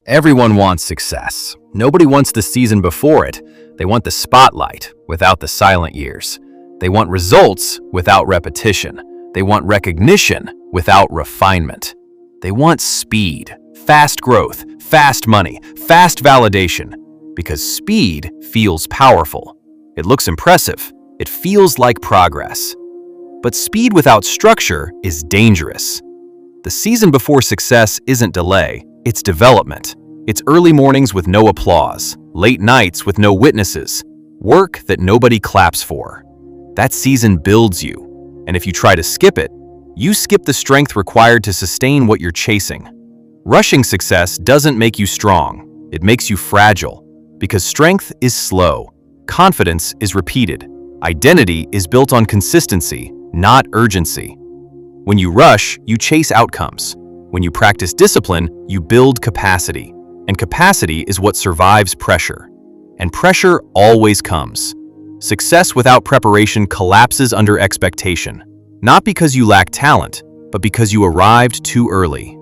Everyone wants success. Nobody wants the season before it. They want the spotlight without the silent years. They want results without repetition. They want recognition without refinement. They want speed, fast growth, fast money, fast validation. Because speed feels powerful. It looks impressive. It feels like progress. But speed without structure is dangerous. The season before success isn't delay. It's development. It's early mornings with no applause, late nights with no witnesses, work that nobody claps for. That season builds you, and if you try to skip it, you skip the strength required to sustain what you're chasing. Rushing success doesn't make you strong, it makes you fragile, because strength is slow, confidence is repeated, identity is built on consistency, not urgency. When you rush, you chase outcomes. When you practice discipline, you build capacity. And capacity is what survives pressure. And pressure always comes. Success without preparation collapses under expectation. Not because you lack talent, but because you arrived too early.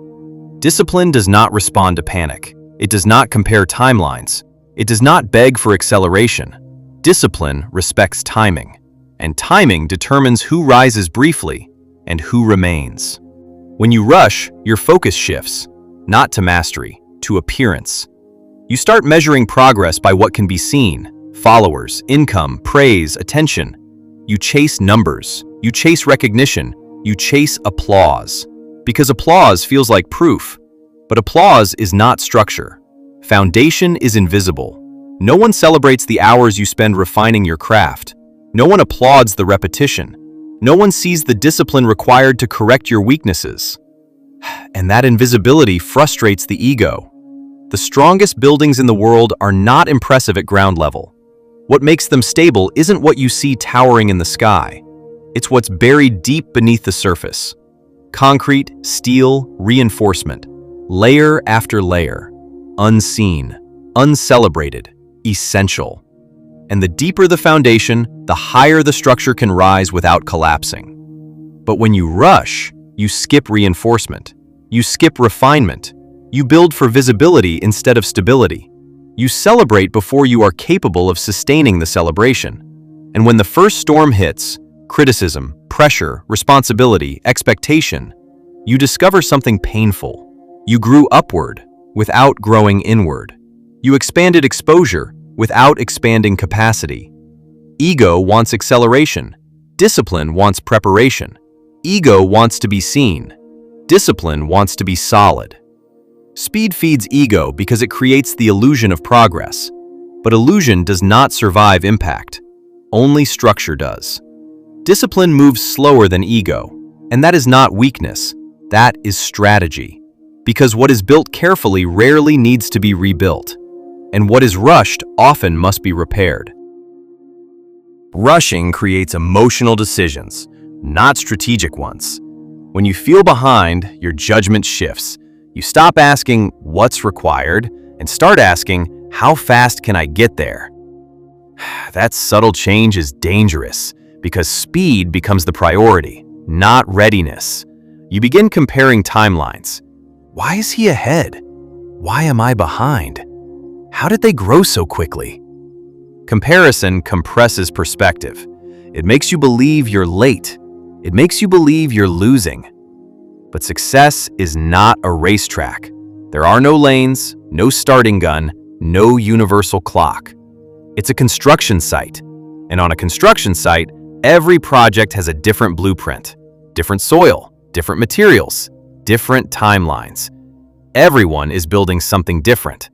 Discipline does not respond to panic. It does not compare timelines. It does not beg for acceleration. Discipline respects timing. And timing determines who rises briefly and who remains. When you rush, your focus shifts, not to mastery, to appearance. You start measuring progress by what can be seen: followers, income, praise, attention. You chase numbers, you chase recognition, you chase applause. Because applause feels like proof, but applause is not structure. Foundation is invisible. No one celebrates the hours you spend refining your craft. No one applauds the repetition. No one sees the discipline required to correct your weaknesses. And that invisibility frustrates the ego. The strongest buildings in the world are not impressive at ground level. What makes them stable isn't what you see towering in the sky. It's what's buried deep beneath the surface. Concrete, steel, reinforcement. Layer after layer. Unseen, uncelebrated, essential. And the deeper the foundation, the higher the structure can rise without collapsing. But when you rush, you skip reinforcement. You skip refinement. You build for visibility instead of stability. You celebrate before you are capable of sustaining the celebration. And when the first storm hits, criticism, pressure, responsibility, expectation, you discover something painful. You grew upward without growing inward. You expanded exposure without expanding capacity. Ego wants acceleration. Discipline wants preparation. Ego wants to be seen. Discipline wants to be solid. Speed feeds ego because it creates the illusion of progress. But illusion does not survive impact. Only structure does. Discipline moves slower than ego, and that is not weakness. That is strategy. Because what is built carefully rarely needs to be rebuilt. And what is rushed often must be repaired. Rushing creates emotional decisions, not strategic ones. When you feel behind, your judgment shifts. You stop asking what's required and start asking, how fast can I get there? That subtle change is dangerous because speed becomes the priority, not readiness. You begin comparing timelines. Why is he ahead? Why am I behind? How did they grow so quickly? Comparison compresses perspective. It makes you believe you're late. It makes you believe you're losing. But success is not a racetrack. There are no lanes, no starting gun, no universal clock. It's a construction site. And on a construction site, every project has a different blueprint, different soil, different materials, different timelines. Everyone is building something different.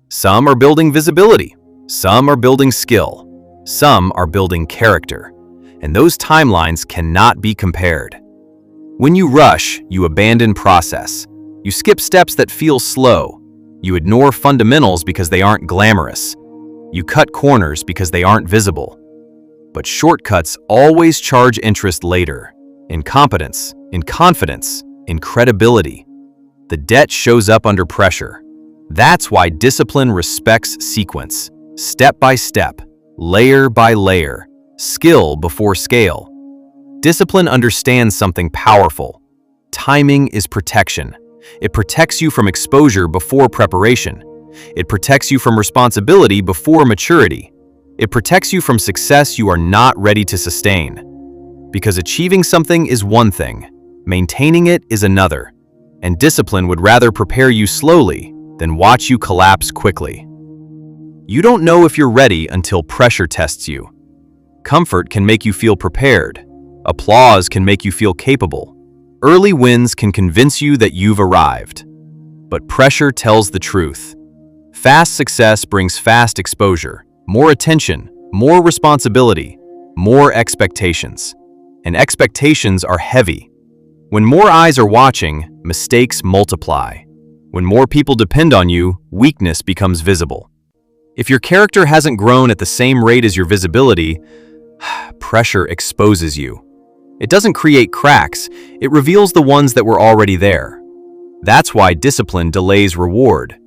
Some are building visibility, some are building skill, some are building character, and those timelines cannot be compared. When you rush, you abandon process. You skip steps that feel slow. You ignore fundamentals because they aren't glamorous. You cut corners because they aren't visible. But shortcuts always charge interest later, in competence, in confidence, in credibility. The debt shows up under pressure. That's why discipline respects sequence, step by step, layer by layer, skill before scale. Discipline understands something powerful. Timing is protection, It protects you from exposure before preparation. It protects you from responsibility before maturity. It protects you from success you are not ready to sustain. Because achieving something is one thing, maintaining it is another, and discipline would rather prepare you slowly than watch you collapse quickly. You don't know if you're ready until pressure tests you. Comfort can make you feel prepared. Applause can make you feel capable. Early wins can convince you that you've arrived. But pressure tells the truth. Fast success brings fast exposure, more attention, more responsibility, more expectations. And expectations are heavy. When more eyes are watching, mistakes multiply. When more people depend on you, weakness becomes visible. If your character hasn't grown at the same rate as your visibility, pressure exposes you. It doesn't create cracks, it reveals the ones that were already there. That's why discipline delays reward.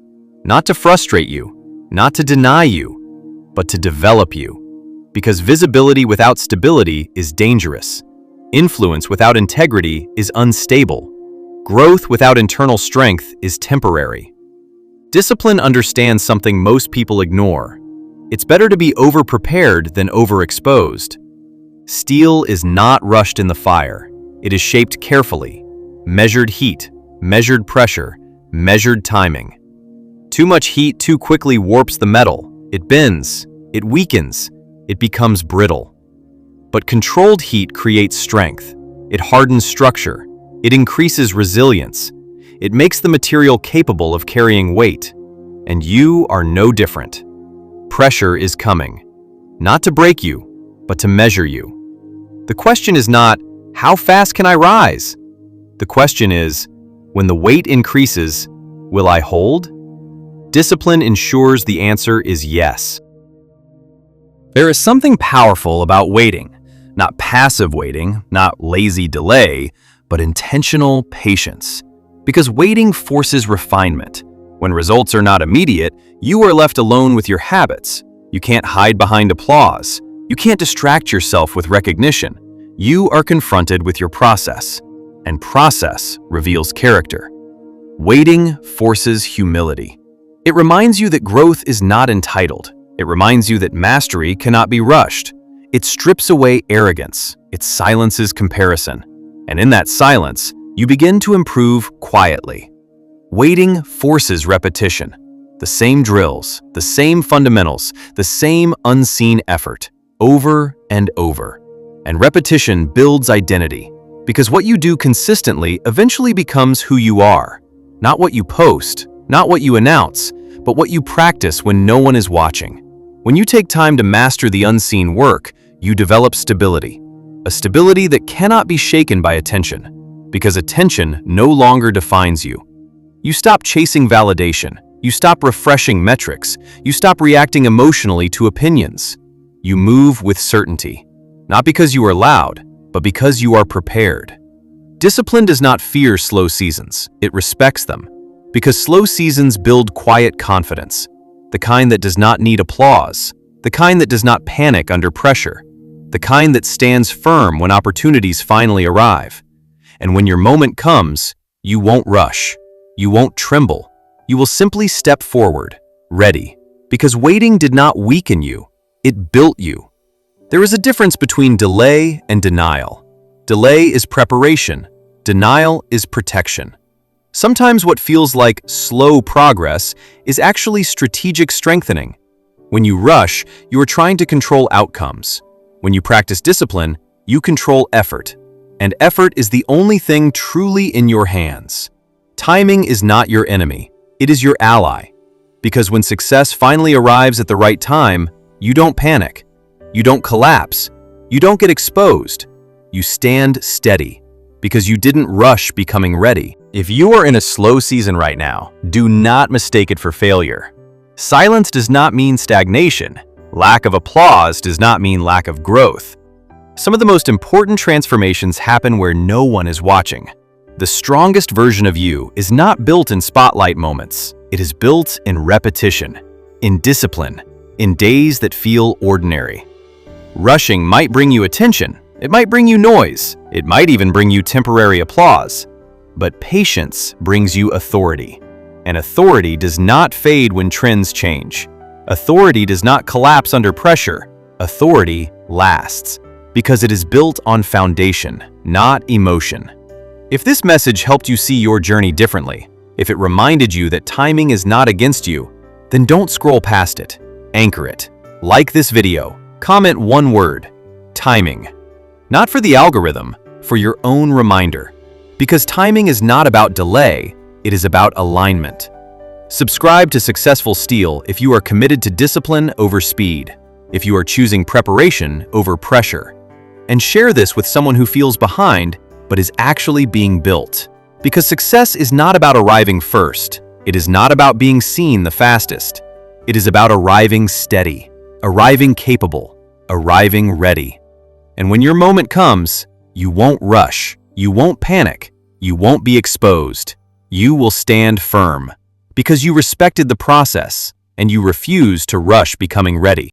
Not to frustrate you, not to deny you, but to develop you. Because visibility without stability is dangerous. Influence without integrity is unstable. Growth without internal strength is temporary. Discipline understands something most people ignore. It's better to be over-prepared than overexposed. Steel is not rushed in the fire. It is shaped carefully. Measured heat, measured pressure, measured timing. Too much heat too quickly warps the metal. It bends, it weakens, it becomes brittle. But controlled heat creates strength. It hardens structure. It increases resilience. It makes the material capable of carrying weight. And you are no different. Pressure is coming. Not to break you, but to measure you. The question is not, how fast can I rise? The question is, when the weight increases, will I hold? Discipline ensures the answer is yes. There is something powerful about waiting. Not passive waiting, not lazy delay, but intentional patience. Because waiting forces refinement. When results are not immediate, you are left alone with your habits. You can't hide behind applause. You can't distract yourself with recognition. You are confronted with your process. And process reveals character. Waiting forces humility. It reminds you that growth is not entitled. It reminds you that mastery cannot be rushed. It strips away arrogance. It silences comparison. And in that silence, you begin to improve quietly. Waiting forces repetition. The same drills, the same fundamentals, the same unseen effort, over and over. And repetition builds identity, because what you do consistently eventually becomes who you are. Not what you post, not what you announce, but what you practice when no one is watching. When you take time to master the unseen work, you develop stability. A stability that cannot be shaken by attention. Because attention no longer defines you. You stop chasing validation. You stop refreshing metrics. You stop reacting emotionally to opinions. You move with certainty. Not because you are loud, but because you are prepared. Discipline does not fear slow seasons. It respects them. Because slow seasons build quiet confidence. The kind that does not need applause. The kind that does not panic under pressure. The kind that stands firm when opportunities finally arrive. And when your moment comes, you won't rush. You won't tremble. You will simply step forward, ready. Because waiting did not weaken you. It built you. There is a difference between delay and denial. Delay is preparation. Denial is protection. Sometimes what feels like slow progress is actually strategic strengthening. When you rush, you are trying to control outcomes. When you practice discipline, you control effort. And effort is the only thing truly in your hands. Timing is not your enemy. It is your ally. Because when success finally arrives at the right time, you don't panic. You don't collapse. You don't get exposed. You stand steady. Because you didn't rush becoming ready. If you are in a slow season right now, do not mistake it for failure. Silence does not mean stagnation. Lack of applause does not mean lack of growth. Some of the most important transformations happen where no one is watching. The strongest version of you is not built in spotlight moments. It is built in repetition, in discipline, in days that feel ordinary. Rushing might bring you attention. It might bring you noise. It might even bring you temporary applause. But patience brings you authority. And authority does not fade when trends change. Authority does not collapse under pressure. Authority lasts because it is built on foundation, not emotion. If this message helped you see your journey differently, if it reminded you that timing is not against you, then don't scroll past it. Anchor it. Like this video. Comment one word: timing. Not for the algorithm, for your own reminder. Because timing is not about delay, it is about alignment. Subscribe to Successful Steel if you are committed to discipline over speed, if you are choosing preparation over pressure. And share this with someone who feels behind but is actually being built. Because success is not about arriving first. It is not about being seen the fastest. It is about arriving steady, arriving capable, arriving ready. And when your moment comes, you won't rush, you won't panic, you won't be exposed. You will stand firm because you respected the process and you refuse to rush becoming ready.